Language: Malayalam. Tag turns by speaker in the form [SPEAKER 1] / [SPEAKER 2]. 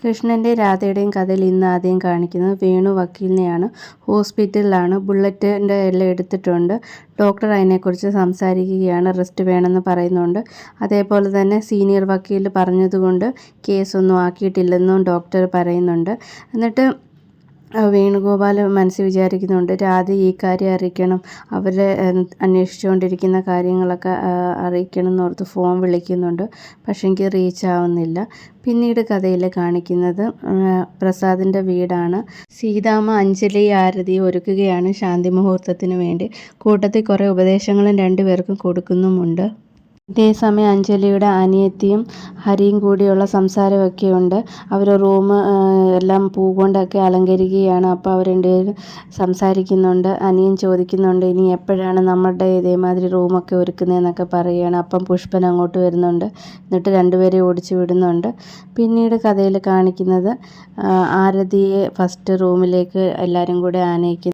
[SPEAKER 1] കൃഷ്ണൻ്റെയും രാധയുടെയും കഥയിൽ ഇന്ന് ആദ്യം കാണിക്കുന്നത് വേണു വക്കീലിനെയാണ്. ഹോസ്പിറ്റലിലാണ്. ബുള്ളറ്റിൻ്റെ എല്ലാം എടുത്തിട്ടുണ്ട്. ഡോക്ടർ അതിനെക്കുറിച്ച് സംസാരിക്കുകയാണ്. റെസ്റ്റ് വേണമെന്ന് പറയുന്നുണ്ട്. അതേപോലെ തന്നെ സീനിയർ വക്കീൽ പറഞ്ഞതുകൊണ്ട് കേസൊന്നും ആക്കിയിട്ടില്ലെന്നും ഡോക്ടർ പറയുന്നുണ്ട്. എന്നിട്ട് വേണുഗോപാൽ മനസ്സിൽ വിചാരിക്കുന്നുണ്ട്, രാധ ഈ കാര്യം അറിയിക്കണം, അവരെ അന്വേഷിച്ചുകൊണ്ടിരിക്കുന്ന കാര്യങ്ങളൊക്കെ അറിയിക്കണം എന്നോർത്ത് ഫോൺ വിളിക്കുന്നുണ്ട്. പക്ഷേ എനിക്ക് റീച്ച് ആവുന്നില്ല. പിന്നീട് കഥയിൽ കാണിക്കുന്നത് പ്രസാദിൻ്റെ വീടാണ്. സീതാമ്മ അഞ്ജലി ആരതി ഒരുക്കുകയാണ് ശാന്തി മുഹൂർത്തത്തിന് വേണ്ടി. കൂട്ടത്തിൽ കുറേ ഉപദേശങ്ങളും രണ്ടുപേർക്കും കൊടുക്കുന്നുമുണ്ട്. ഇതേസമയം അഞ്ജലിയുടെ അനിയത്തിയും ഹരിയും കൂടിയുള്ള സംസാരമൊക്കെയുണ്ട്. അവർ റൂം എല്ലാം പൂ കൊണ്ടൊക്കെ അലങ്കരിക്കുകയാണ്. അപ്പോൾ അവർ രണ്ടുപേരും സംസാരിക്കുന്നുണ്ട്. അനിയൻ ചോദിക്കുന്നുണ്ട്, ഇനി എപ്പോഴാണ് നമ്മുടെ ഇതേമാതിരി റൂമൊക്കെ ഒരുക്കുന്നതെന്നൊക്കെ പറയുകയാണ്. അപ്പം പുഷ്പൻ അങ്ങോട്ട് വരുന്നുണ്ട്. എന്നിട്ട് രണ്ടുപേരെ ഓടിച്ചു വിടുന്നുണ്ട്. പിന്നീട് കഥയിൽ കാണിക്കുന്നത് ആരതിയെ ഫസ്റ്റ് റൂമിലേക്ക് എല്ലാവരും കൂടെ ആനയിക്കുന്നു.